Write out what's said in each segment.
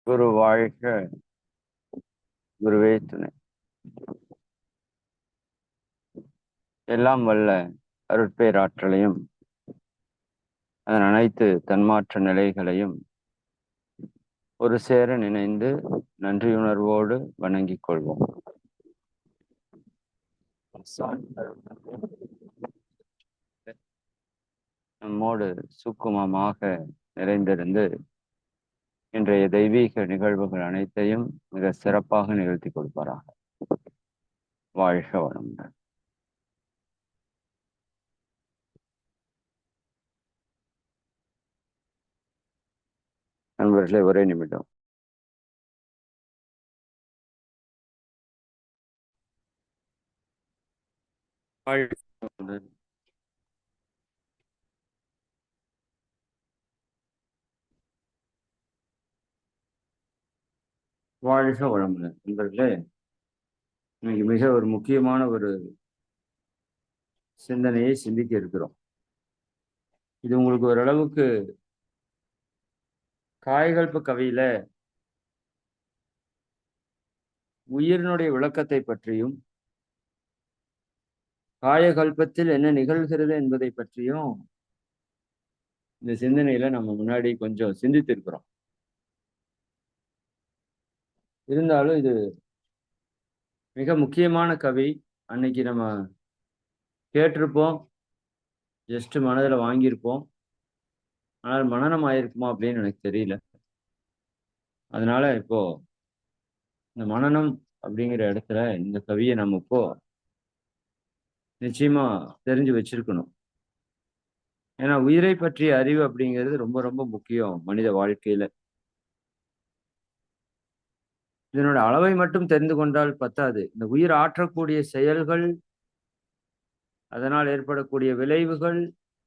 குரு வாழ்க, குருவே துணை. எல்லாம் வல்ல அருட்பேராற்றலையும் அதன் அனைத்து தன்மாற்ற நிலைகளையும் ஒரு சேர நினைந்து நன்றியுணர்வோடு வணங்கிக் கொள்வோம். நம்மோடு சுக்குமமாக நிறைந்திருந்து இன்றைய தெய்வீக நிகழ்வுகள் அனைத்தையும் மிக சிறப்பாக நிகழ்த்தி கொடுப்பாராக. வாழ்க வளமுடன். நண்பர்களே, ஒரே நிமிடம். வாழ்க வளமுடன். நண்பர்களே, இன்னைக்கு மிக ஒரு முக்கியமான ஒரு சிந்தனையை சிந்திக்க இருக்கிறோம். இது உங்களுக்கு ஓரளவுக்கு காயகல்ப கவியில உயிரினுடைய விளக்கத்தை பற்றியும் காயகல்பத்தில் என்ன நிகழ்கிறது என்பதை பற்றியும் இந்த சிந்தனையில நம்ம முன்னாடி கொஞ்சம் சிந்தித்திருக்கிறோம். இருந்தாலும் இது மிக முக்கியமான கவி. அன்னைக்கு நம்ம கேட்டிருப்போம், ஜஸ்ட் மனதில் வாங்கியிருப்போம். ஆனால் மனனம் ஆயிருக்குமா அப்படின்னு எனக்கு தெரியல. அதனால இப்போ இந்த மனனம் அப்படிங்கிற இடத்துல இந்த கவியை நம்ம இப்போ நிச்சயமா தெரிஞ்சு வச்சிருக்கணும். ஏன்னா உயிரை பற்றிய அறிவு அப்படிங்கிறது ரொம்ப ரொம்ப முக்கியம் மனித வாழ்க்கையில. இதனோட அளவை மட்டும் தெரிந்து கொண்டால் பத்தாது. இந்த உயிர் ஆற்றக்கூடிய செயல்கள், அதனால் ஏற்படக்கூடிய விளைவுகள்,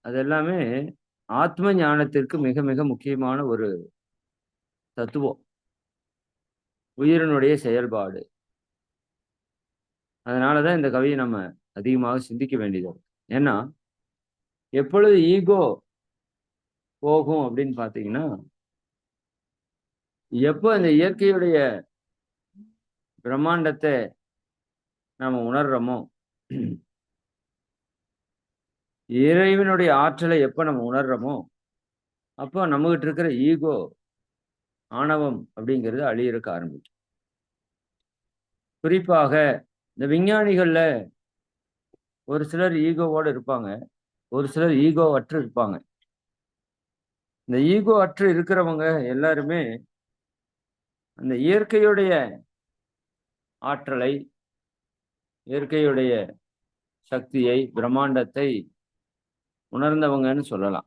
அதெல்லாமே ஆத்ம ஞானத்திற்கு மிக மிக முக்கியமான ஒரு தத்துவம், உயிரினுடைய செயல்பாடு. அதனாலதான் இந்த கவியை நம்ம அதிகமாக சிந்திக்க வேண்டியது. ஏன்னா எப்பொழுது ஈகோ போகும் அப்படின்னு பாத்தீங்கன்னா, எப்போ இந்த இயற்கையுடைய பிரம்மாண்டத்தை நாம உணர்றோமோ, இறைவனுடைய ஆற்றலை எப்ப நம்ம உணர்றோமோ, அப்போ நம்மகிட்ட இருக்கிற ஈகோ, ஆணவம் அப்படிங்கிறது அழியறக்க ஆரம்பிக்கும். குறிப்பாக இந்த விஞ்ஞானிகள்ல ஒரு சிலர் ஈகோவோடு இருப்பாங்க, ஒரு சிலர் ஈகோ அற்று இருப்பாங்க. இந்த ஈகோ அற்று இருக்கிறவங்க எல்லாருமே அந்த இயற்கையுடைய ஆற்றலை, இயற்கையுடைய சக்தியை, பிரம்மாண்டத்தை உணர்ந்தவங்கன்னு சொல்லலாம்.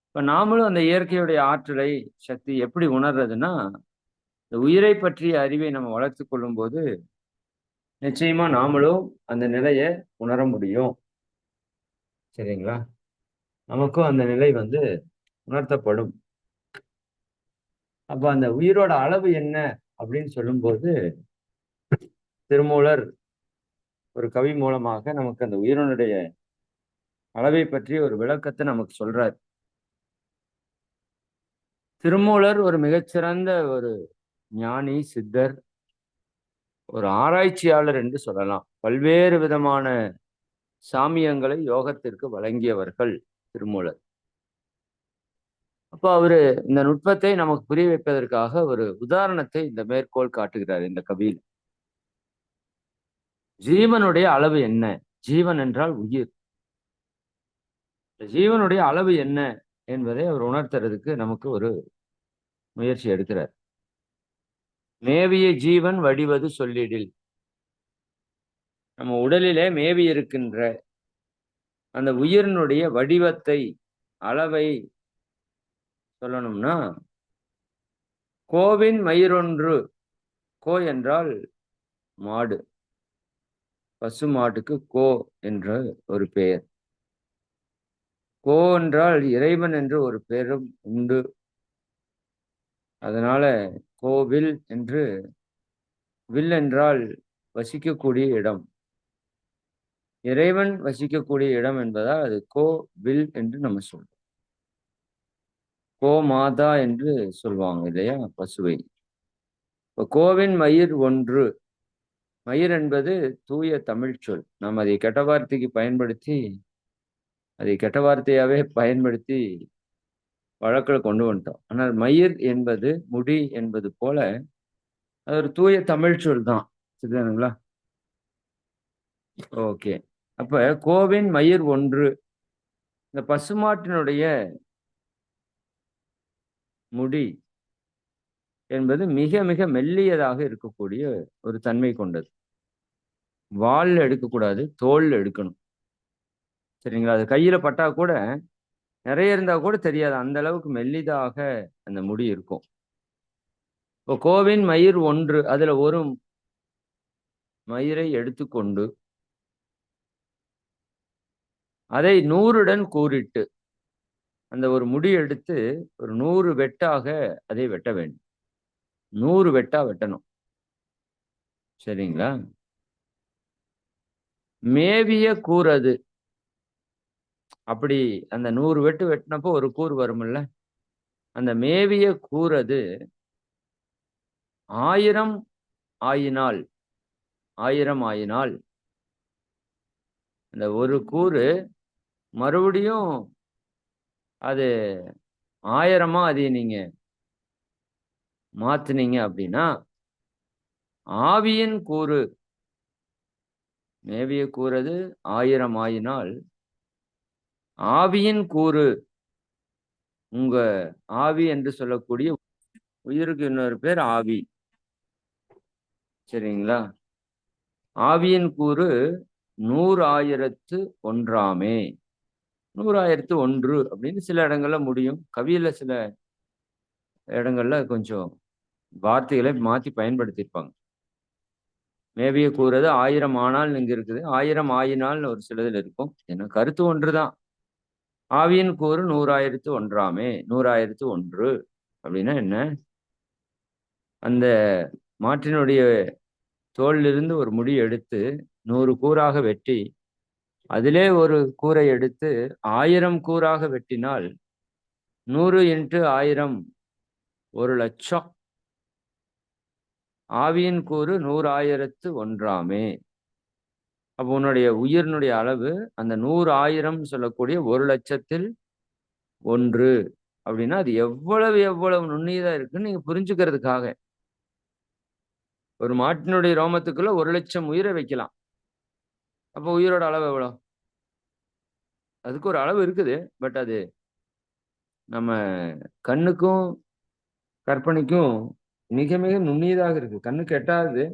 இப்ப நாமளும் அந்த இயற்கையுடைய ஆற்றலை, சக்தி எப்படி உணர்றதுன்னா, இந்த உயிரை பற்றிய அறிவை நம்ம வளர்த்து கொள்ளும் போது நிச்சயமா நாமளும் அந்த நிலையை உணர முடியும். சரிங்களா? நமக்கும் அந்த நிலை உணர்த்தப்படும். அப்ப அந்த உயிரோட அளவு என்ன அப்படின்னு சொல்லும்போது, திருமூலர் ஒரு கவி மூலமாக நமக்கு அந்த உயிரினுடைய அளவை பற்றி ஒரு விளக்கத்தை நமக்கு சொல்றார். திருமூலர் ஒரு மிகச்சிறந்த ஒரு ஞானி, சித்தர், ஒரு ஆராய்ச்சியாளர் என்று சொல்லலாம். பல்வேறு விதமான சாமியங்களை யோகத்திற்கு வழங்கியவர்கள் திருமூலர். அப்ப அவரு இந்த நுட்பத்தை நமக்கு புரிய வைப்பதற்காக ஒரு உதாரணத்தை இந்த மேற்கோள் காட்டுகிறார் இந்த கவியில். ஜீவனுடைய அளவு என்ன? ஜீவன் என்றால் உயிர். ஜீவனுடைய அளவு என்ன என்பதை அவர் உணர்த்துறதுக்கு நமக்கு ஒரு முயற்சி எடுக்கிறார். மேவிய ஜீவன் வடிவது சொல்லிடில். நம்ம உடலிலே மேவி இருக்கின்ற அந்த உயிரினுடைய வடிவத்தை, அளவை சொல்லணும்னா, கோவின் மயிரொன்று. கோ என்றால் மாடு, பசு மாட்டுக்கு கோ என்ற ஒரு பெயர். கோ என்றால் இறைவன் என்று ஒரு பெயரும் உண்டு. அதனால கோவில் என்று, வில் என்றால் வசிக்கக்கூடிய இடம், இறைவன் வசிக்கக்கூடிய இடம் என்பதால் அது கோவில் என்று நம்ம சொல்றோம். கோமாதா என்று சொல்லுவாங்க இல்லையா பசுவை. இப்போ கோவின் மயிர் ஒன்று. மயிர் என்பது தூய தமிழ் சொல். நாம் அதை கெட்ட வார்த்தைக்கு பயன்படுத்தி அதை கெட்ட வார்த்தையாவே பயன்படுத்தி வழக்கில் கொண்டு வந்துட்டோம். ஆனால் மயிர் என்பது முடி என்பது போல அது ஒரு தூய தமிழ் சொல் தான். சரிதானுங்களா? ஓகே. அப்ப கோவின் மயிர் ஒன்று. இந்த பசுமாட்டினுடைய முடி என்பது மிக மிக மெல்லியதாக இருக்கக்கூடிய ஒரு தன்மை கொண்டது. வால்ல எடுக்கக்கூடாது, தோல்ல எடுக்கணும். சரிங்களா? அது கையில பட்டா கூட நிறைய இருந்தா கூட தெரியாது. அந்த அளவுக்கு மெல்லிதாக அந்த முடி இருக்கும். இப்போ கோவின் மயிர் ஒன்று. அதுல ஒரு மயிரை எடுத்துக்கொண்டு அதை 100உடன் கூறிட்டு அந்த ஒரு முடி எடுத்து ஒரு 100 வெட்டாக அதை வெட்ட வேண்டும். 100 வெட்டா வெட்டணும். சரிங்களா? மேவிய கூர் அது. அப்படி அந்த 100 வெட்டு வெட்டினப்போ ஒரு கூர் வரும்ல. அந்த மேவிய கூர் அது 1000 ஆயினால் 1000 ஆயினால் அந்த ஒரு கூறு மறுபடியும் அது 1000மா அதை நீங்க மாத்துனீங்க அப்படின்னா ஆவியின் கூறு மேவிய கூறது 1000 ஆயினால் ஆவியின் கூறு உங்க ஆவி என்று சொல்லக்கூடிய உயிருக்கு இன்னொரு பேர் ஆவி. சரிங்களா? ஆவியின் கூறு 100,001ஆமே. 100,001 அப்படின்னு சில இடங்கள்ல முடியும். கவியில சில இடங்கள்ல கொஞ்சம் வார்த்தைகளை மாத்தி பயன்படுத்தியிருப்பாங்க. மேவிய கூறது 1000 ஆனால் இங்க இருக்குது. 1000 ஆயினால்னு ஒரு சிலதுல இருக்கும். ஏன்னா கருத்து ஒன்றுதான். ஆவியின் கூறு 100,001ஆமே. 100,001 அப்படின்னா என்ன? அந்த மாட்டினுடைய தோலிலிருந்து ஒரு முடி எடுத்து 100 கூறாக வெட்டி அதிலே ஒரு கூரை எடுத்து 1000 கூறாக வெட்டினால் 100 × 1000 1,00,000. ஆவியின் கூறு 100,001ஆமே. அப்போ உன்னுடைய உயிரினுடைய அளவு அந்த 100,000 சொல்லக்கூடிய 1,00,000ல் 1 அப்படின்னா அது எவ்வளவு எவ்வளவு நுண்ணியதா இருக்குன்னு நீங்க புரிஞ்சுக்கிறதுக்காக. ஒரு மாட்டினுடைய ரோமத்துக்குள்ள 1,00,000 உயிரை வைக்கலாம். அப்போ உயிரோட அளவு எவ்வளவு? அதுக்கு ஒரு அளவு இருக்குது. பட் அது நம்ம கண்ணுக்கும் கற்பனைக்கும் மிக மிக நுண்ணியதாக இருக்கு. கண்ணுக்கு எட்டாதது.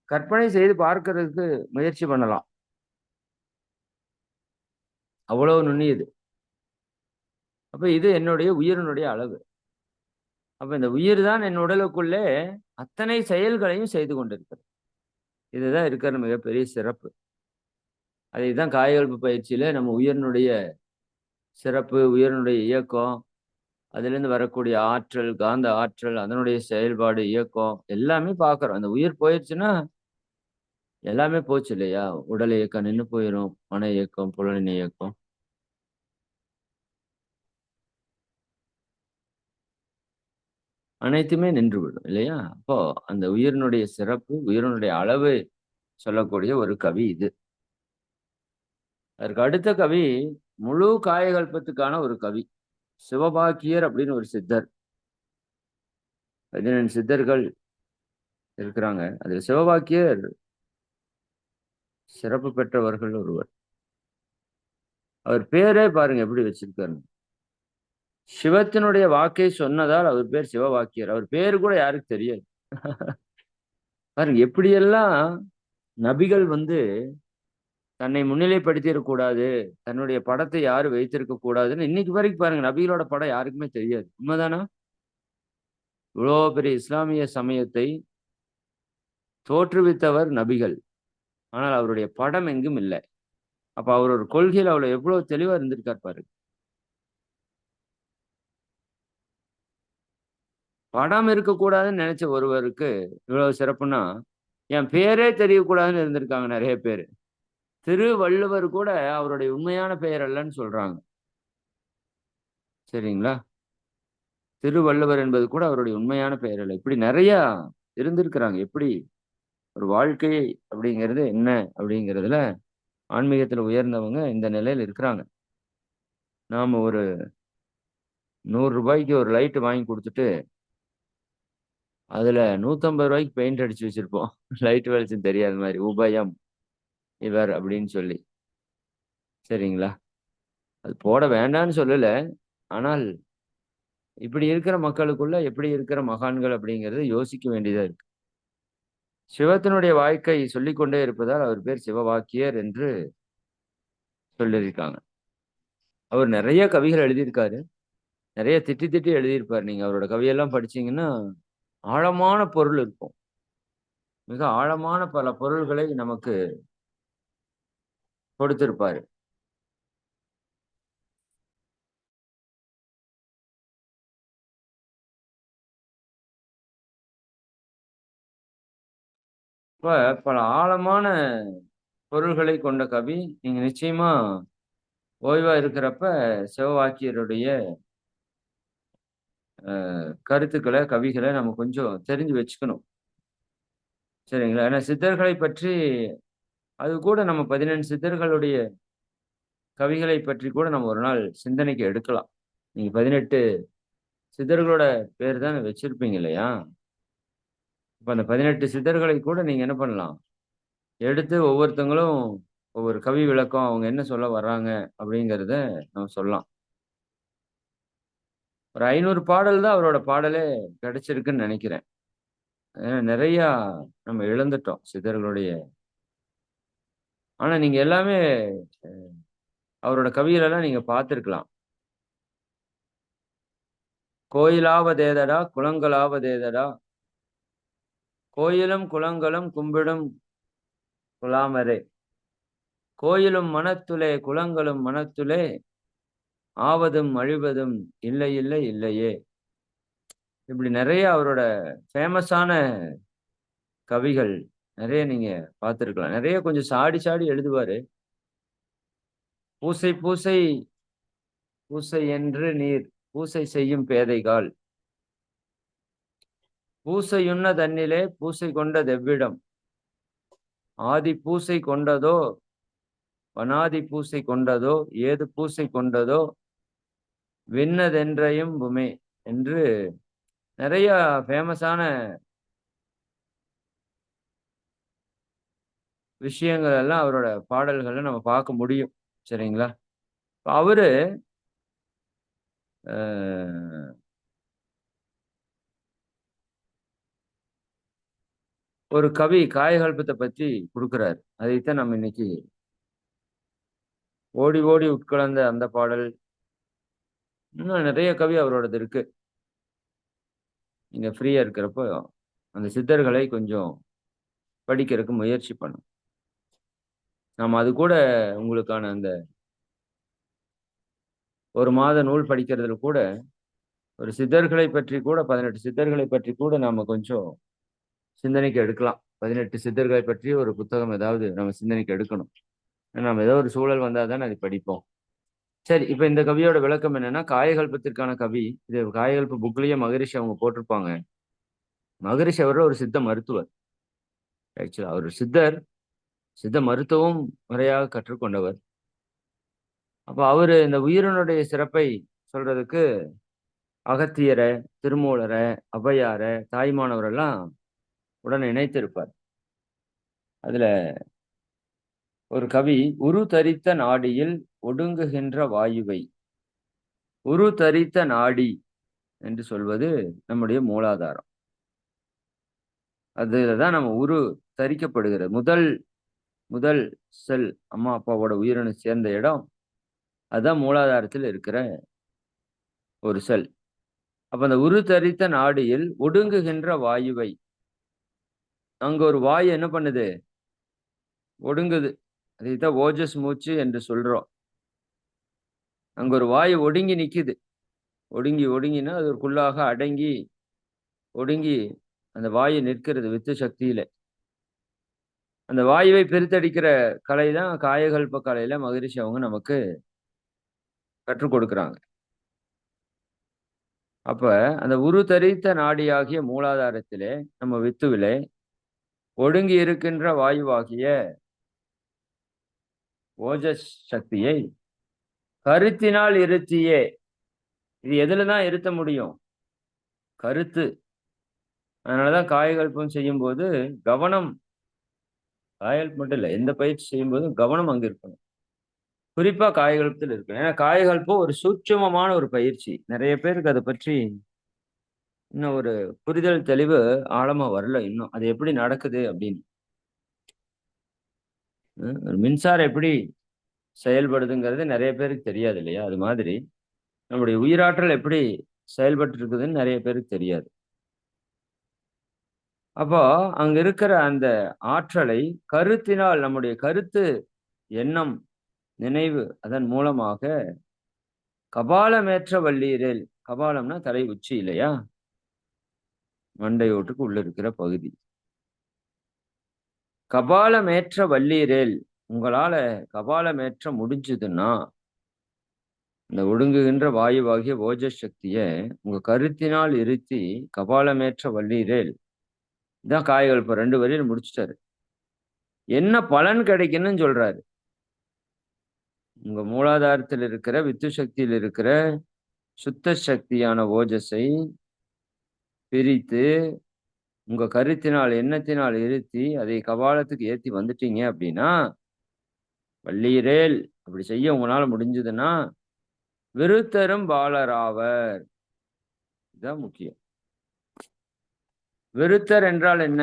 கற்பனை செய்து பார்க்கிறதுக்கு முயற்சி பண்ணலாம். அவ்வளவு நுண்ணியது. அப்ப இது என்னுடைய உயிரினுடைய அளவு. அப்ப இந்த உயிர் தான் என் உடலுக்குள்ளே அத்தனை செயல்களையும் செய்து கொண்டிருக்கிறது. இதுதான் இருக்கிற மிகப்பெரிய சிறப்பு. அதைத்தான் காயகல்ப பயிற்சியில நம்ம உயிரினுடைய சிறப்பு, உயிரினுடைய இயக்கம், அதிலிருந்து வரக்கூடிய ஆற்றல், காந்த ஆற்றல், அதனுடைய செயல்பாடு, இயக்கம் எல்லாமே பார்க்கிறோம். அந்த உயிர் போயிடுச்சுன்னா எல்லாமே போச்சு இல்லையா? உடல் இயக்கம் நின்னு போயிரும். மன இயக்கம், புலனின் இயக்கம். அனைத்துமே நின்றுவிடும் இல்லையா? அப்போ அந்த உயிரினுடைய சிறப்பு, உயிரினுடைய அளவு சொல்லக்கூடிய ஒரு கவி இது. அதற்கு அடுத்த கவி முழு காயகல்பத்துக்கான ஒரு கவி. சிவபாக்கியர் அப்படின்னு ஒரு சித்தர். 14 சித்தர்கள் இருக்கிறாங்க. அதுல சிவபாக்கியர் சிறப்பு பெற்றவர்கள் ஒருவர். அவர் பேரே பாருங்க எப்படி வச்சிருக்காரு. சிவத்தினுடைய வாக்கை சொன்னதால் அவர் பேர் சிவவாக்கியர். அவர் பேரு கூட யாருக்கு தெரியாது. பாருங்க எப்படியெல்லாம் நபிகள் தன்னை முன்னிலைப்படுத்திடக் கூடாது, தன்னுடைய படத்தை யாரும் வைத்திருக்க கூடாதுன்னு இன்னைக்கு வரைக்கும் பாருங்க நபிகளோட படம் யாருக்குமே தெரியாது. உண்மைதானா? இவ்வளோ பெரிய இஸ்லாமிய சமயத்தை தோற்றுவித்தவர் நபிகள். ஆனால் அவருடைய படம் எங்கும் இல்லை. அப்ப அவர் ஒரு கொள்கையில் அவ்வளவு எவ்வளவு தெளிவா இருந்திருக்கார் பாருங்க. படம் இருக்கக்கூடாதுன்னு நினைச்ச ஒருவருக்கு இவ்வளவு சிறப்புன்னா என் பேரே தெரியக்கூடாதுன்னு இருந்திருக்காங்க நிறைய பேர். திருவள்ளுவர் கூட அவருடைய உண்மையான பெயர் அல்லன்னு சொல்றாங்க. சரிங்களா? திருவள்ளுவர் என்பது கூட அவருடைய உண்மையான பெயர் அல்ல. இப்படி நிறைய இருந்திருக்கிறாங்க. எப்படி ஒரு வாழ்க்கை அப்படிங்கிறது என்ன அப்படிங்கிறதுல ஆன்மீகத்துல உயர்ந்தவங்க இந்த நிலையில இருக்கிறாங்க. நாம ஒரு ₹100 ஒரு லைட் வாங்கி கொடுத்துட்டு அதுல ₹150 பெயிண்ட் அடிச்சு வச்சிருப்போம். லைட் வெளிச்சம் தெரியாத மாதிரி உபயம் இவர் அப்படின்னு சொல்லி. சரிங்களா? அது போட வேண்டாம்னு சொல்லல. ஆனால் இப்படி இருக்கிற மக்களுக்குள்ள எப்படி இருக்கிற மகான்கள் அப்படிங்கிறது யோசிக்க வேண்டியதா இருக்கு. சிவத்தினுடைய வாழ்க்கை சொல்லிக்கொண்டே இருப்பதால் அவர் பேர் சிவவாக்கியர் என்று சொல்லியிருக்காங்க. அவர் நிறைய கவிகள் எழுதியிருக்காரு. நிறைய திட்டி திட்டி எழுதியிருப்பார். நீங்க அவரோட கவியெல்லாம் படிச்சீங்கன்னா, ஆழமான பொருள் இருக்கும். மிக ஆழமான பல பொருள்களை நமக்கு கொடுத்திருப்பாரு. இப்ப பல ஆழமான பொருள்களை கொண்ட கவி. நீங்க நிச்சயமா ஓய்வா இருக்கிறப்ப சிவவாக்கியருடைய கருத்துக்கள, கவிகள நம்ம கொஞ்சம் தெரிஞ்சு வச்சுக்கணும். சரிங்களா? ஏன்னா சித்தர்களை பற்றி அது கூட நம்ம 14 சித்தர்களுடைய கவிகளை பற்றி கூட நம்ம ஒரு நாள் சிந்தனைக்கு எடுக்கலாம். நீங்க 18 சித்தர்களோட பேர் தானே வச்சிருப்பீங்க இல்லையா? இப்ப அந்த 18 சித்தர்களை கூட நீங்க என்ன பண்ணலாம்? எடுத்து ஒவ்வொருத்தவங்களும் ஒவ்வொரு கவி விளக்கம் அவங்க என்ன சொல்ல வர்றாங்க அப்படிங்கிறத நம்ம சொல்லலாம். ஒரு 500 பாடல் தான் அவரோட பாடலே கிடைச்சிருக்குன்னு நெனைக்கிறேன். ஏன்னா நெறையா நம்ம இழந்துட்டோம் சித்தர்களுடைய ஆனா நீங்க எல்லாமே அவரோட கவிகளெல்லாம் நீங்க பார்த்திருக்கலாம். "கோயிலாவதேதடா குளங்களாவதேதடா கோயிலும் குளங்களும் கும்பிடும் குலாமரே கோயிலும் மனத்துளே குளங்களும் மனத்துளே ஆவதும் அழிவதும் இல்லை இல்லை இல்லையே." இப்படி நெறைய அவரோட ஃபேமஸான கவிகள் நெறைய நீங்க பார்த்திருக்கலாம். நெறைய கொஞ்சம் சாடி சாடி எழுதுவாரு. "பூசை பூசை பூசை என்று நீர் பூசை செய்யும் பேதைகாள் பூசையுண்ண தன்னிலே பூசை கொண்டதெவ்விடம் ஆதி பூசை கொண்டதோ வனாதி பூசை கொண்டதோ ஏது பூசை கொண்டதோ விண்ணதென்றையும் புமே" என்று நெறைய ஃபேமஸான விஷயங்கள் எல்லாம் அவரோட பாடல்கள்ல நம்ம பார்க்க முடியும். சரிங்களா? இப்ப அவரு அ ஒரு கவி காயகல்பத்த பத்தி குடுக்குறாரு. அதைத்தான் நம்ம இன்னைக்கு "ஓடி ஓடி உட்கலந்த" அந்த பாடல், இன்னும் நெறைய கவி அவரோடது இருக்கு. நீங்க ஃப்ரீயா இருக்கிறப்போ, அந்த சித்தர்களை கொஞ்சம் படிக்கிறதுக்கு முயற்சி பண்ணுங்க. நம்ம அது கூட உங்களுக்கான அந்த 1 மாத நூல் படிக்கிறதுல கூட, ஒரு சித்தர்களை பற்றி கூட 18 சித்தர்களை பற்றி கூட நாம கொஞ்சம் சிந்தனைக்கு எடுக்கலாம். 18 சித்தர்களை பற்றி ஒரு புத்தகம் ஏதாவது நம்ம சிந்தனைக்கு எடுக்கணும். நம்ம ஏதோ ஒரு சூழல் வந்தா தானே அதை படிப்போம். சரி, இப்ப இந்த கவியோட விளக்கம் என்னன்னா, காயகல்பத்திற்கான கவி. இது காயகல்ப புக்லயே மகரிஷி அவங்க போட்டிருப்பாங்க. மகரிஷி அவர்கள் ஒரு சித்த மருத்துவர். ஆக்சுவலா அவர் சித்தர். சித்த மருத்துவம் முறையாக கற்றுக்கொண்டவர். அப்ப அவரு இந்த உயிரினுடைய சிறப்பை சொல்றதுக்கு அகத்தியர, திருமூலர, ஔவையார, தாயுமானவரெல்லாம் உடன் இணைத்திருப்பார். அதுல ஒரு கவி, "உரு தரித்த நாடியில் ஒடுங்குகின்ற வாயுவை" உரு தரித்த நாடி என்று சொல்வது நம்முடைய மூலாதாரம். அதுலதான் நம்ம உரு தரிக்கப்படுகிறது. முதல் முதல் செல் அம்மா, அப்பாவோட உயிரணு சேர்ந்த இடம், அதுதான் மூலாதாரத்தில் இருக்கிற ஒரு செல். அப்ப அந்த உரு தரித்த நாடியில் ஒடுங்குகின்ற வாயுவை, அங்க ஒரு வாயு என்ன பண்ணுது? ஒடுங்குது. அதைத்தான் ஓஜஸ் மூச்சு என்று சொல்றோம். அங்க ஒரு வாயு ஒடுங்கி நிக்குது. ஒடுங்கி ஒடுங்கினா அதற்குள்ளாக அடங்கி, ஒடுங்கி அந்த வாயு நிற்கிறது வித்து சக்தியில. அந்த வாயுவை பிரித்தடிக்கிற கலை தான் காயகல்ப கலையில மகரிஷி அவங்க நமக்கு கற்றுக் கொடுக்குறாங்க. அப்ப அந்த உரு தரித்த நாடியாகிய மூலாதாரத்திலே நம்ம வித்துவிலே ஒடுங்கி இருக்கின்ற வாயுவாகிய ஓஜஸ் சக்தியை கருத்தினால் இருத்தியே. இது எதுலதான் இருத்த முடியும்? கருத்து. அதனாலதான் காயகல்பம் செய்யும் போது கவனம், காயகல்பம் மட்டும் இல்ல, எந்த பயிற்சி செய்யும் போதும் கவனம் அங்க இருக்கணும். குறிப்பா காயகல்பத்தில் இருக்கணும். ஏன்னா காயகல்பம் ஒரு சூட்சுமமான ஒரு பயிற்சி. நிறைய பேருக்கு அதை பற்றி இன்னும் ஒரு புரிதல் தெளிவு ஆழமா வரல இன்னும். அது எப்படி நடக்குது அப்படின்னு. ஒரு மின்சாரம் எப்படி செயல்படுதுங்கிறது நிறைய பேருக்கு தெரியாது இல்லையா? அது மாதிரி நம்முடைய உயிராற்றல் எப்படி செயல்பட்டு இருக்குதுன்னு நிறைய பேருக்கு தெரியாது. அப்போ அங்க இருக்கிற அந்த ஆற்றலை கருத்தினால், நம்முடைய கருத்து, எண்ணம், நினைவு அதன் மூலமாக கபாலமேற்ற வல்லீரில், கபாலம்னா தலை உச்சி இல்லையா? மண்டையோட்டுக்கு உள்ள இருக்கிற பகுதி. கபாலமேற்ற வல்லீரேல், உங்களால கபாலமேற்ற முடிஞ்சதுன்னா இந்த ஒடுங்குகின்ற வாயுவாகிய ஓஜஸ் சக்திய உங்க கருத்தினால் இருத்தி கபாலமேற்ற வல்லீரேல். இதான் காய்கள். இப்ப 2 வரியில் முடிச்சுட்டாரு. என்ன பலன் கிடைக்குன்னு சொல்றாரு. உங்க மூலாதாரத்தில் இருக்கிற வித்து சக்தியில் இருக்கிற சுத்த சக்தியான ஓஜஸை பிரித்து உங்க கருத்தினால், எண்ணத்தினால் இருத்தி அதை கபாலத்துக்கு ஏத்தி வந்துட்டீங்க அப்படின்னா, வல்லீரேல் அப்படி செய்ய உங்களால முடிஞ்சதுன்னா விருத்தரும் பாலராவர். இதுதான் முக்கியம். விருத்தர் என்றால் என்ன?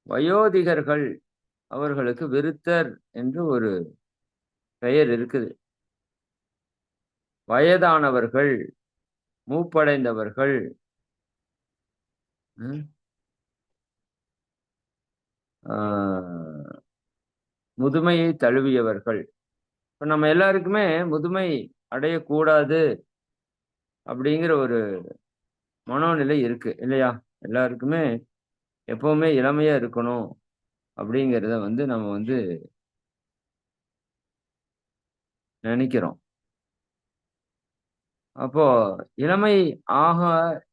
வயோதிகர்கள். அவர்களுக்கு விருத்தர் என்று ஒரு பெயர் இருக்குது. வயதானவர்கள், மூப்படைந்தவர்கள், முதுமையை தழுவியவர்கள். இப்ப நம்ம எல்லாருக்குமே முதுமை அடையக்கூடாது அப்படிங்கிற ஒரு மனோநிலை இருக்கு இல்லையா? எல்லாருக்குமே எப்பவுமே இளமையா இருக்கணும் அப்படிங்கிறத நம்ம நினைக்கிறோம். அப்போ இளமை ஆக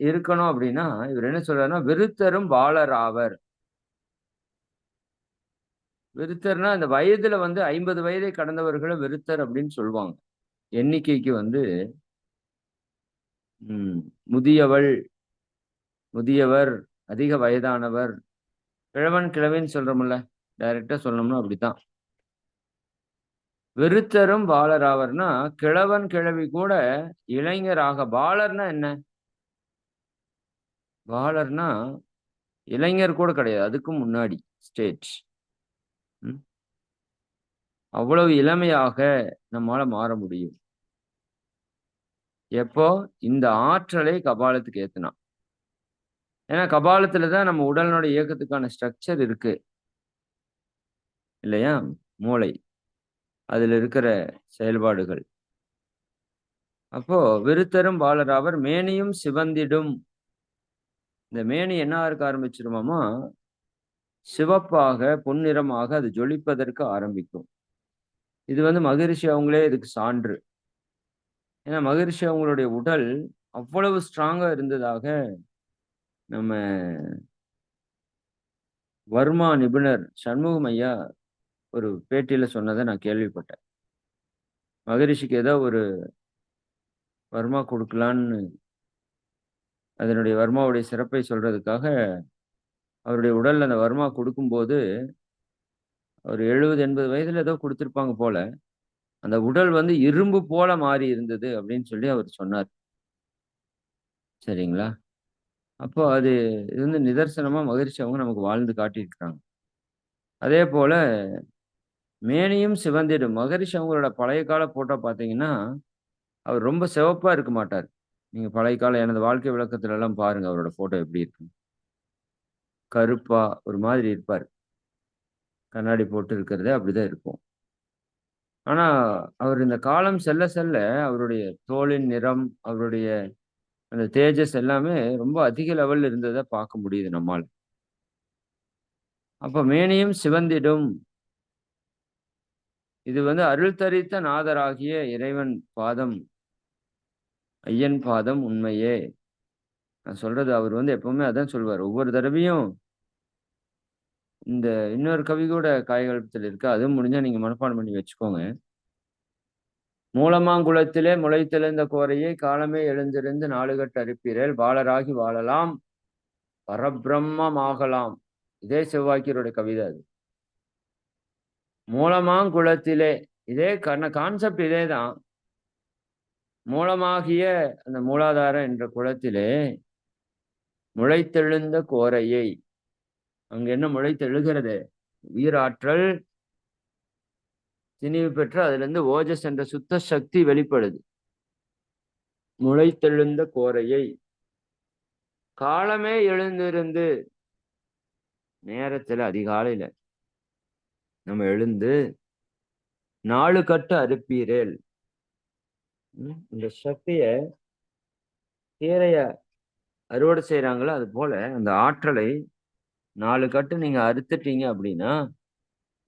இருக்கணும் அப்படின்னா இவர் என்ன சொல்றாருன்னா, விருத்தரும் பாலராவர். விருத்தர்னா இந்த வயதுல 50 வயதை கடந்தவர்களை விருத்தர் அப்படின்னு சொல்லுவாங்க. எண்ணிக்கைக்கு முதியவள், முதியவர், அதிக வயதானவர், கிழவன் கிழவின்னு சொல்றோம்ல, டைரக்டா சொல்லணும்னா அப்படித்தான். விருத்தரும் பாலராவர்னா கிழவன் கிழவி கூட இளைஞராக. பாலர்னா என்ன? பாலர்னா இளைஞர் கூட கிடையாது, அதுக்கும் முன்னாடி ஸ்டேஜ். அவ்வளவு இளமையாக நம்மால மாற முடியும். எப்போ? இந்த ஆற்றலை கபாலத்துக்கு ஏத்துனா. ஏன்னா கபாலத்துலதான் நம்ம உடலினுடைய இயக்கத்துக்கான ஸ்ட்ரக்சர் இருக்கு இல்லையா? மூளை, அதுல இருக்கிற செயல்பாடுகள். அப்போ விருத்தரும் பாலராவர் மேனியும் சிவந்திடும். இந்த மேனி என்ன இருக்க ஆரம்பிச்சிருமாமா? சிவப்பாக, பொன்னிறமாக அது ஜொலிப்பதற்கு ஆரம்பிக்கும். இது மகரிஷி அவங்களே இதுக்கு சான்று. ஏன்னா மகரிஷி அவங்களுடைய உடல் அவ்வளவு ஸ்ட்ராங்கா இருந்ததாக நம்ம வர்மா நிபுணர் சண்முகம் ஐயா ஒரு பேட்டியில சொன்னதை நான் கேள்விப்பட்டேன். மகரிஷிக்கு ஏதோ ஒரு வர்மா கொடுக்கலான்னு, அதனுடைய வர்மாவுடைய சிறப்பை சொல்றதுக்காக அவருடைய உடல்ல அந்த வர்மா கொடுக்கும்போது ஒரு 70-80 வயதுல ஏதோ கொடுத்திருப்பாங்க போல. அந்த உடல் இரும்பு போல மாறி இருந்தது அப்படின்னு சொல்லி அவர் சொன்னார். சரிங்களா? அப்போ அது இது நிதர்சனமா மகிழ்ச்சி அவங்க நமக்கு வாழ்ந்து காட்டியிருக்கிறாங்க. அதே போல மேனியும் சிவந்திடும். மகரிஷி அவங்களோட பழைய கால போட்டோ பார்த்தீங்கன்னா, அவர் ரொம்ப சிவப்பா இருக்க மாட்டார். நீங்க பழைய கால எனது வாழ்க்கை விளக்கத்துல எல்லாம் பாருங்க அவரோட போட்டோ எப்படி இருக்கு. கருப்பா ஒரு மாதிரி இருப்பார். கண்ணாடி போட்டு இருக்கிறதே அப்படிதான் இருக்கும். ஆனா அவர் இந்த காலம் செல்ல செல்ல அவருடைய தோலின் நிறம், அவருடைய அந்த தேஜஸ் எல்லாமே ரொம்ப அதிக லெவல்ல இருந்ததை பார்க்க முடியுது நம்மால. அப்ப மேனியும் சிவந்திடும். இது அருள் தரித்த நாதராகிய இறைவன் பாதம் ஐயன் பாதம் உண்மையே. நான் சொல்றது அவர் எப்பவுமே அதான் சொல்வார். ஒவ்வொரு தடவையும் இந்த இன்னொரு கவி கூட காயகல்பத்தில் இருக்கு. அதுவும் முடிஞ்சா நீங்க மனப்பாடம் பண்ணி வச்சுக்கோங்க. மூலமாங்குளத்திலே முளைத்தெழுந்த கோரையை காலமே எழுந்திருந்து நாலுகட்டு அறுப்பீரேல் பாலராகி வாழலாம் பரபிரம்மமாகலாம். இதே செவ்வாய்க்கியருடைய கவிதை அது. மூலமாங்குளத்திலே இதே கான்செப்ட் இதேதான். மூலமாகிய அந்த மூலாதாரம் என்ற குளத்திலே முளைத்தெழுந்த கோரையை, அங்க என்ன முளைத்தெழுகிறது? உயிராற்றல் திணிவு பெற்று அதுல இருந்து ஓஜஸ் என்ற சுத்த சக்தி வெளிப்படுது. முளைத்தெழுந்த கோரையை காலமே எழுந்திருந்து, நேரத்துல அதிகாலையில நம்ம எழுந்து 4 கட்டு அறுப்பீரேல். இந்த சக்திய கீரைய அறுவடை செய்யறாங்களோ அது போல அந்த ஆற்றலை 4 கட்டு நீங்க அறுத்துட்டீங்க அப்படின்னா,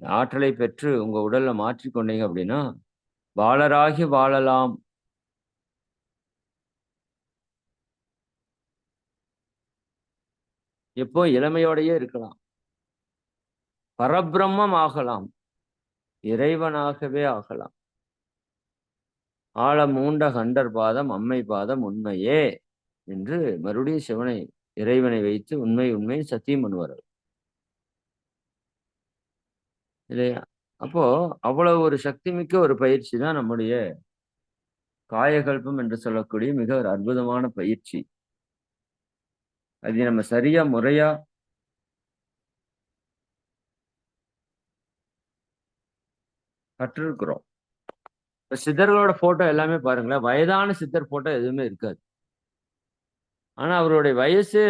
ஆற்றலை பெற்று உங்க உடல்ல மாற்றிக்கொண்டீங்க அப்படின்னா பாலராகி வாழலாம். எப்போ இளமையோடையே இருக்கலாம். பரபிரம்மம் ஆகலாம். இறைவனாகவே ஆகலாம். ஆழ மூண்ட கண்டர் பாதம் அம்மை பாதம் உண்மையே என்று மறுபடியும் சிவனை இறைவனை வைத்து உண்மை உண்மை சத்தியம் பண்ணுவார் இல்லையா? அப்போ அவ்வளவு ஒரு சக்தி மிக்க ஒரு பயிற்சி தான் நம்முடைய காயகல்பம் என்று சொல்லக்கூடிய மிக ஒரு அற்புதமான பயிற்சி. அது நம்ம சரியா முறையா கற்றிருக்கிறோம். இப்ப சித்தர்களோட போட்டோ எல்லாமே பாருங்களேன், வயதான சித்தர் போட்டோ எதுவுமே இருக்காது. ஆனா அவருடைய வயசு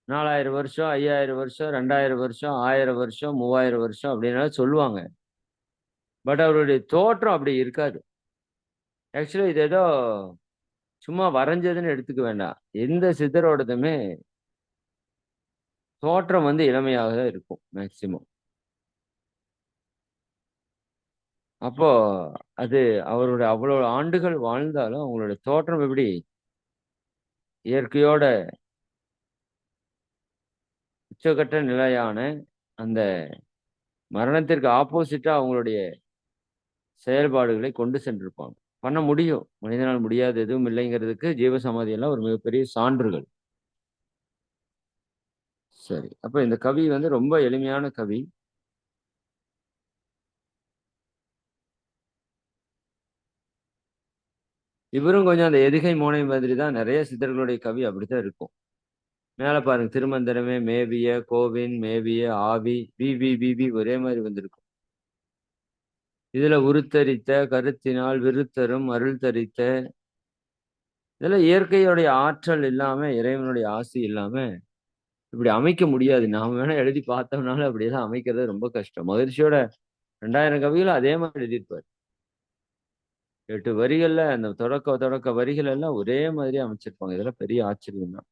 4000 வருஷம், 5000 வருஷம், 2000 வருஷம், 1000 வருஷம், 3000 வருஷம் அப்படின்னு சொல்லுவாங்க. பட் அவருடைய தோற்றம் அப்படி இருக்காது. ஆக்சுவலா இது ஏதோ சும்மா வரைஞ்சதுன்னு எடுத்துக்க வேண்டாம். எந்த சித்தரோடதுமே தோற்றம் இளமையாக தான் இருக்கும் மேக்சிமம். அப்போ அது அவருடைய அவ்வளவு ஆண்டுகள் வாழ்ந்தாலும் அவங்களுடைய தோற்றம் எப்படி இயற்கையோட உச்சகட்ட நிலையான அந்த மரணத்திற்கு ஆப்போசிட்டா அவங்களுடைய செயல்பாடுகளை கொண்டு சென்றிருப்பாங்க. பண்ண முடியும். மனிதனால் முடியாது எதுவும் இல்லைங்கிறதுக்கு ஜீவசமாதி எல்லாம் ஒரு மிகப்பெரிய சான்றுகள். சரி. அப்ப இந்த கவி ரொம்ப எளிமையான கவி. இவரும் கொஞ்சம் அந்த எதுகை மோனை மாதிரி தான். நிறைய சித்தர்களுடைய கவி அப்படித்தான் இருக்கும். மேல பாருங்க, திருமந்திரமே மேவிய கோவின் மேவிய ஆவி வி ஒரே மாதிரி வந்திருக்கும். இதுல உருத்தரித்த கருத்தினால் விருத்தரும் அருள் தரித்த, இதெல்லாம் இயற்கையுடைய ஆற்றல் இல்லாம இறைவனுடைய ஆசி இல்லாம இப்படி அமைக்க முடியாது. நாம வேணா எழுதி பார்த்தோம்னாலும் அப்படியெல்லாம் அமைக்கிறது ரொம்ப கஷ்டம். மகிழ்ச்சியோட 2000 கவிகளும் அதே மாதிரி எழுதியிருப்பார். 8 வரிகள்ல அந்த தொடக்க வரிகள் எல்லாம் ஒரே மாதிரி அமைச்சிருப்பாங்க. இதெல்லாம் பெரிய ஆச்சரியம் தான்.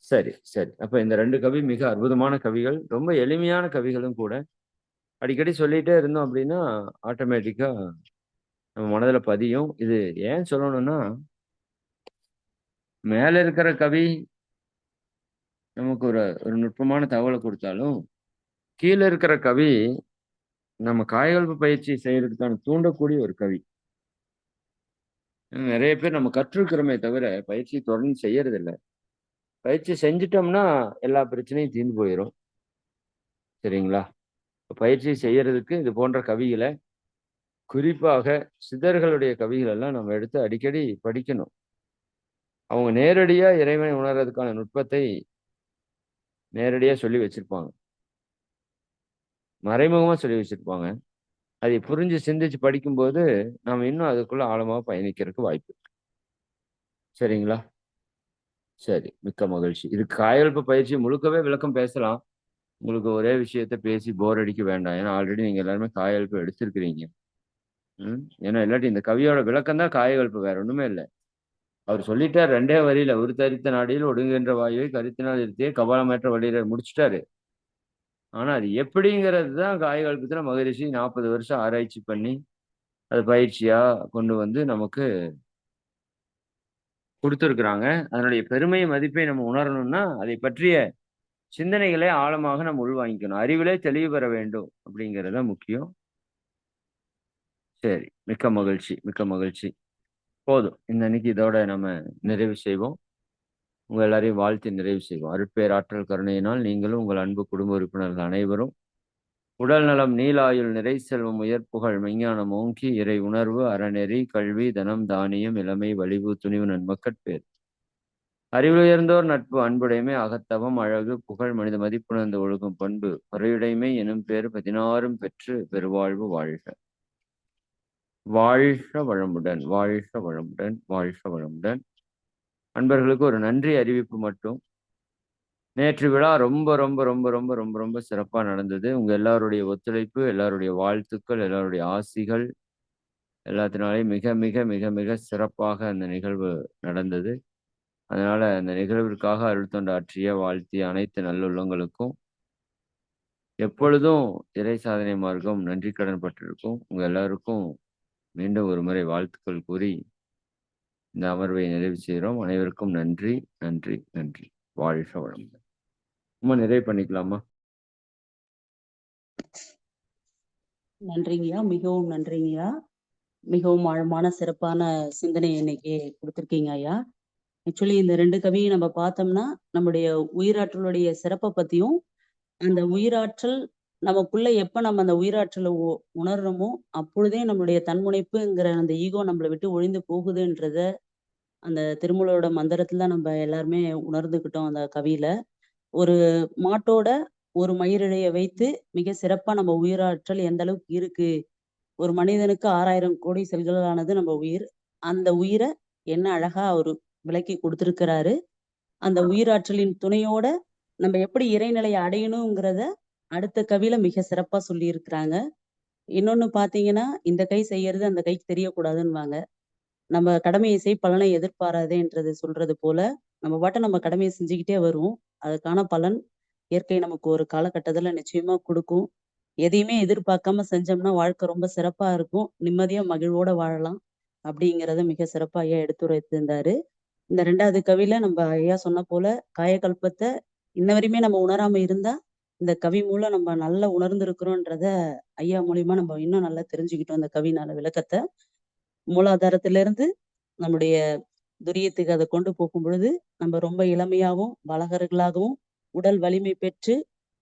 சரி, சரி. அப்ப இந்த 2 கவி மிக அற்புதமான கவிகள். ரொம்ப எளிமையான கவிகளும் கூட. அடிக்கடி சொல்லிட்டே இருந்தோம் அப்படின்னா, ஆட்டோமேட்டிக்கா நம்ம மனதுல பதியும். இது ஏன் சொல்லணும்னா, மேல இருக்கிற கவி நமக்கு ஒரு ஒரு நுட்பமான தகவலை கொடுத்தாலும், கீழ இருக்கிற கவி நம்ம காயகல்ப பயிற்சி செய்யறதுக்கான தூண்டக்கூடிய ஒரு கவி. நிறைய பேர் நம்ம கற்றிருக்கிறோமே தவிர, பயிற்சி தொடர்ந்து செய்யறதில்ல. பயிற்சி செஞ்சுட்டோம்னா எல்லா பிரச்சனையும் தீர்ந்து போயிரும். சரிங்களா? பயிற்சி செய்யறதுக்கு இது போன்ற கவிகளை, குறிப்பாக சித்தர்களுடைய கவிகள் எல்லாம் நம்ம எடுத்து அடிக்கடி படிக்கணும். அவங்க நேரடியா இறைவனை உணர்றதுக்கான நுட்பத்தை நேரடியா சொல்லி வச்சிருப்பாங்க. மறைமுகமா சொல்லி வச்சிருப்பாங்க. அதை புரிஞ்சு சிந்திச்சு படிக்கும்போது நாம இன்னும் அதுக்குள்ள ஆழமா பயணிக்கிறதுக்கு வாய்ப்பு இருக்கு. சரிங்களா? சரி, மிக்க மகிழ்ச்சி. இது காயகல்ப பயிற்சி முழுக்கவே விளக்கம் பேசலாம். உங்களுக்கு ஒரே விஷயத்த பேசி போர் அடிக்க வேண்டாம். ஏன்னா ஆல்ரெடி நீங்க எல்லாருமே காயகல்பம் எடுத்திருக்கிறீங்க. ஏன்னா இல்லாட்டி இந்த கவியோட விளக்கம் தான் காயகல்பம், வேற ஒண்ணுமே இல்லை. அவர் சொல்லிட்டார் 2 வரியில, "உருத்தரித்த நாடியில் ஒடுங்குகின்ற வாயுவை கருத்தினால் இருத்திய கபாலமற்ற வழியில" முடிச்சுட்டாரு. ஆனா அது எப்படிங்கிறது தான் காயகல்பத்துல மகரிஷி 40 வருஷம் ஆராய்ச்சி பண்ணி அது பயிற்சியா கொண்டு வந்து நமக்கு கொடுத்துருக்குறாங்க. அதனுடைய பெருமை மதிப்பை நம்ம உணரணும்னா அதை பற்றிய சிந்தனைகளை ஆழமாக நம்ம உள்வாங்கிக்கணும். அறிவிலே தெளிவு பெற வேண்டும் அப்படிங்கிறது தான் முக்கியம். சரி. மிக்க மகிழ்ச்சி, மிக்க மகிழ்ச்சி. போதும். இந்த அன்னைக்கு இதோட நம்ம நிறைவு செய்வோம். உங்க எல்லாரையும் வாழ்த்தி நிறைவு செய்வோம். அருட்பேராற்றல் கருணையினால் நீங்களும் உங்கள் அன்பு குடும்ப உறுப்பினர்கள் அனைவரும் உடல் நலம், நீளாயுள், நிறை செல்வம், உயர்ப்புகழ், மெஞ்ஞானம் ஓங்கி, இறை உணர்வு, அறநெறி, கல்வி, தனம், தானியம், இளமை, வலிவு, துணிவு, நன்மக்கட்பேறு. அறிவுயர்ந்தோர் நட்பு, அன்புடைமை, அகத்தவம், அழகு, புகழ், மனித மதிப்புணர்ந்து ஒழுகும் பண்பு, பொறையுடைமை எனும் பேறு 16ம் பெற்று பெருவாழ்வு வாழ்க. வாழ்க வளமுடன், வாழ்க வளமுடன், வாழ்க வளமுடன். அன்பர்களுக்கு ஒரு நன்றி அறிவிப்பு மட்டும். நேற்று விழா ரொம்ப ரொம்ப ரொம்ப ரொம்ப ரொம்ப ரொம்ப சிறப்பா நடந்தது. உங்க எல்லாருடைய ஒத்துழைப்பு, எல்லாருடைய வாழ்த்துக்கள், எல்லாருடைய ஆசிகள் எல்லாத்தினாலையும் மிக மிக மிக மிக சிறப்பாக அந்த நிகழ்வு நடந்தது. அதனால அந்த நிகழ்விற்காக அருள் தொண்டு ஆற்றிய, வாழ்த்திய அனைத்து நல்லுள்ளங்களுக்கும் எப்பொழுதும் இறை சாதனை மார்க்கம் நன்றி கடன் பட்டிருக்கும். உங்க எல்லாருக்கும் மீண்டும் ஒரு முறை வாழ்த்துக்கள் கூறி இந்த அமர்வை நிறைவு செய்கிறோம். அனைவருக்கும் நன்றி, நன்றி, நன்றி. வாழ்க வளமுடன். ரொம்ப நிறைவு பண்ணிக்கலாமா? நன்றிங்கய்யா, மிகவும் நன்றிங்கய்யா. மிகவும் ஆழமான சிறப்பான சிந்தனை இன்னைக்கு கொடுத்துருக்கீங்க ஐயா. ஆக்சுவலி இந்த 2 கவியும் நம்ம பார்த்தோம்னா, நம்முடைய உயிராற்றலுடைய சிறப்பை பத்தியும், அந்த உயிராற்றல் நமக்குள்ள எப்ப நம்ம அந்த உயிராற்றலை உணர்றோமோ, அப்பொழுதே நம்மளுடைய தன்முனைப்புங்கிற அந்த ஈகோ நம்மளை விட்டு ஒழிந்து போகுதுன்றத அந்த திருமூலரோட மந்திரத்துல தான் நம்ம எல்லாருமே உணர்ந்துக்கிட்டோம் அந்த கவியில. ஒரு மாட்டோட ஒரு மயிரிழைய வைத்து மிக சிறப்பா நம்ம உயிராற்றல் எந்த அளவுக்கு இருக்கு. ஒரு மனிதனுக்கு 6000 கோடி செல்களானது நம்ம உயிர். அந்த உயிர என்ன அழகா அவரு விளக்கி குடுத்திருக்கிறாரு. அந்த உயிராற்றலின் துணையோட நம்ம எப்படி இறைநிலையை அடையணுங்கிறத அடுத்த கவியில மிக சிறப்பா சொல்லியிருக்கிறாங்க. இன்னொன்னு பார்த்தீங்கன்னா, இந்த கை செய்யறது அந்த கைக்கு தெரியக்கூடாதுன்னுவாங்க. நம்ம கடமையை செய் பலனை எதிர்பாராதேன்றது சொல்றது போல, நம்ம பாட்டு நம்ம கடமையை செஞ்சுக்கிட்டே வருவோம். அதுக்கான பலன் இயற்கை நமக்கு ஒரு காலகட்டத்துல நிச்சயமா குடுக்கும். எதையுமே எதிர்பார்க்காம செஞ்சோம்னா வாழ்க்கை ரொம்ப சிறப்பா இருக்கும். நிம்மதியா மகிழ்வோட வாழலாம். அப்படிங்கிறத மிக சிறப்பா ஐயா எடுத்துரைத்திருந்தாரு. இந்த 2வது கவியில நம்ம ஐயா சொன்ன போல காயகல்பத்த இன்ன வரையுமே நம்ம உணராம இருந்தா, இந்த கவி மூலம் நம்ம நல்லா உணர்ந்திருக்கிறோன்றத ஐயா மூலியமா நம்ம இன்னும் நல்லா தெரிஞ்சுக்கிட்டோம் இந்த கவினால விளக்கத்த. மூலாதாரத்திலிருந்து நம்முடைய துரியத்துக்கு அத கொண்டு போகும்பொழுது, நம்ம ரொம்ப இளமையாவும், பலகர்களாகவும், உடல் வலிமை பெற்று,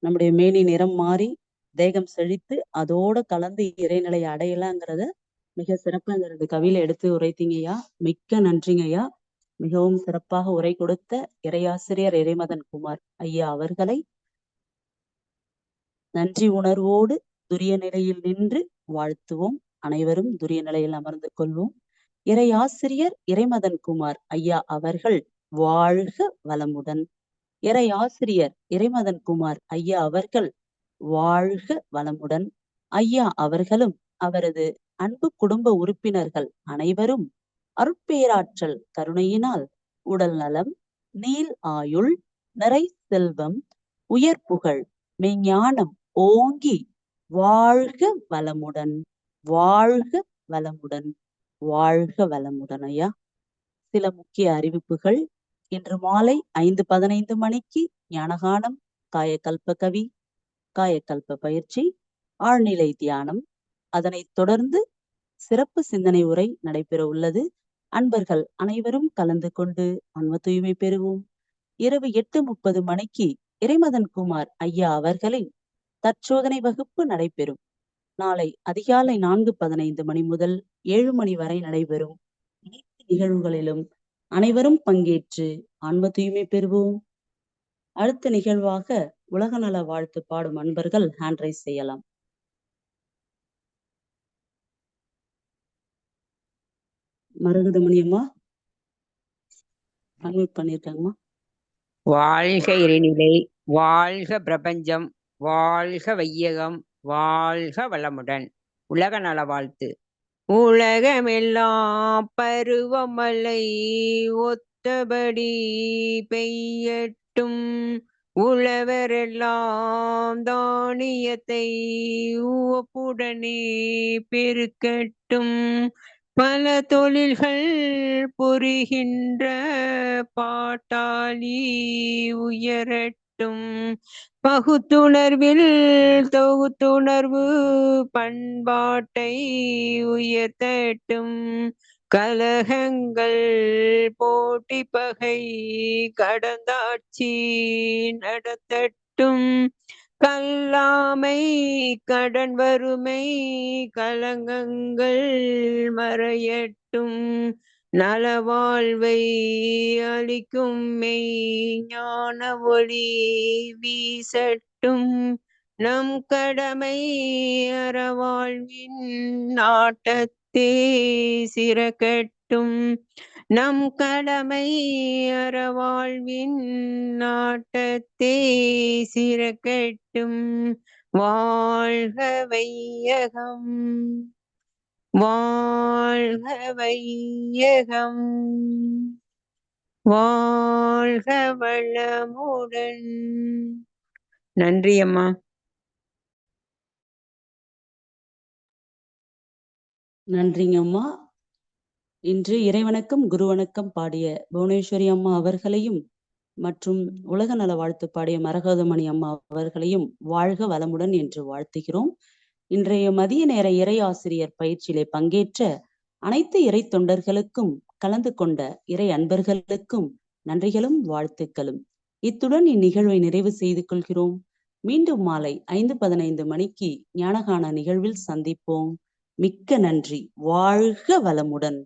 நம்முடைய மேனி நிறம் மாறி, தேகம் செழித்து, அதோட கலந்து இறைநிலையை அடையலாங்கிறத மிக சிறப்பா இந்த 2 கவியில எடுத்து உரைத்தீங்கய்யா. மிக்க நன்றிங்கய்யா. மிகவும் சிறப்பாக உரை கொடுத்த இறையாசிரியர் இறைமதன் குமார் ஐயா அவர்களை நன்றி உணர்வோடு துரிய நிலையில் நின்று வாழ்த்துவோம். அனைவரும் துரிய நிலையில் அமர்ந்து கொள்வோம். இறையாசிரியர் இறைமதன் குமார் ஐயா அவர்கள் வாழ்க வளமுடன். இறையாசிரியர் இறைமதன் குமார் ஐயா அவர்கள் வாழ்க வளமுடன். ஐயா அவர்களும் அவரது அன்பு குடும்ப உறுப்பினர்கள் அனைவரும் அருட்பேராற்றல் கருணையினால் உடல் நலம், நீள் ஆயுள், நிறை செல்வம், உயர் புகழ், மெய்ஞானம் ஓங்கி வாழ்க வளமுடன், வாழ்க வளமுடன், வாழ்க வளமுடன் ஐயா. சில முக்கிய அறிவிப்புகள். இன்று மாலை 5:15 மணிக்கு ஞானகானம், காயகல்ப கவி, காயகல்ப பயிற்சி, ஆழ்நிலை தியானம். அதனைத் தொடர்ந்து சிறப்பு சிந்தனை உரை நடைபெற உள்ளது. அன்பர்கள் அனைவரும் கலந்து கொண்டு ஆன்ம தூய்மை பெறுவோம். இரவு 8:30 மணிக்கு இறைமதன் குமார் ஐயா அவர்களின் தற்சோதனை வகுப்பு நடைபெறும். நாளை அதிகாலை 4:15 மணி முதல் 7 மணி வரை நடைபெறும் அனைத்து நிகழ்வுகளிலும் அனைவரும் பங்கேற்று ஆன்ம தூய்மை பெறுவோம். அடுத்த நிகழ்வாக உலக நல வாழ்த்து பாடும் அன்பர்கள் ஹேண்ட் ரைஸ் செய்யலாம். மரகதமணி அம்மா அன்மியூட் பண்ணிருக்காங்கம்மா. வாழ்க இறைநிலை, வாழ்க பிரபஞ்சம், வாழ்க வையகம், வாழ்க வளமுடன். உலக நல வாழ்த்து. உலகமெல்லாம் பருவமழை ஒத்தபடி பெய்யட்டும், உழவரெல்லாம் தானியத்தை உவப்புடனே பெருக்கட்டும். பல தொழில்கள் புரிகின்ற பாட்டாளி உயரட்டும். பகுத்துணர்வில் தொகுத்துணர்வு பண்பாட்டை உயர்த்தட்டும். கலகங்கள் போட்டி பகை கடந்தாட்சி நடத்தட்டும். கல்லாமை கடன் வறுமை கலங்கங்கள் மறையட்டும். நலவாழ்வை அளிக்கும் மெய் ஞான ஒளி வீசட்டும். நம் கடமை அறவாழ்வின் நாட்டத்தே சிறக்கட்டும். நம் கடமை அறவாழ்வின் நாட்டத்தே சிறக்கட்டும். வாழ்க வையகம், வாழ்க வையகம், வாழ்க வளமுடன். நன்றி அம்மா. நன்றிங்க அம்மா. இன்று இறைவணக்கம் குருவணக்கம் பாடிய புவனேஸ்வரி அம்மா அவர்களையும் மற்றும் உலக நல வாழ்த்து பாடிய மரகதமணி அம்மா அவர்களையும் வாழ்க வளமுடன் என்று வாழ்த்துகிறோம். இன்றைய மதிய நேர இறை ஆசிரியர் பயிற்சியிலே பங்கேற்ற அனைத்து இறை தொண்டர்களுக்கும் கலந்து கொண்ட இறை அன்பர்களுக்கும் நன்றிகளும் வாழ்த்துக்களும். இத்துடன் இந்நிகழ்வை நிறைவு செய்து கொள்கிறோம். மீண்டும் மாலை 5:15 மணிக்கு ஞானகான நிகழ்வில் சந்திப்போம். மிக்க நன்றி. வாழ்க வளமுடன்.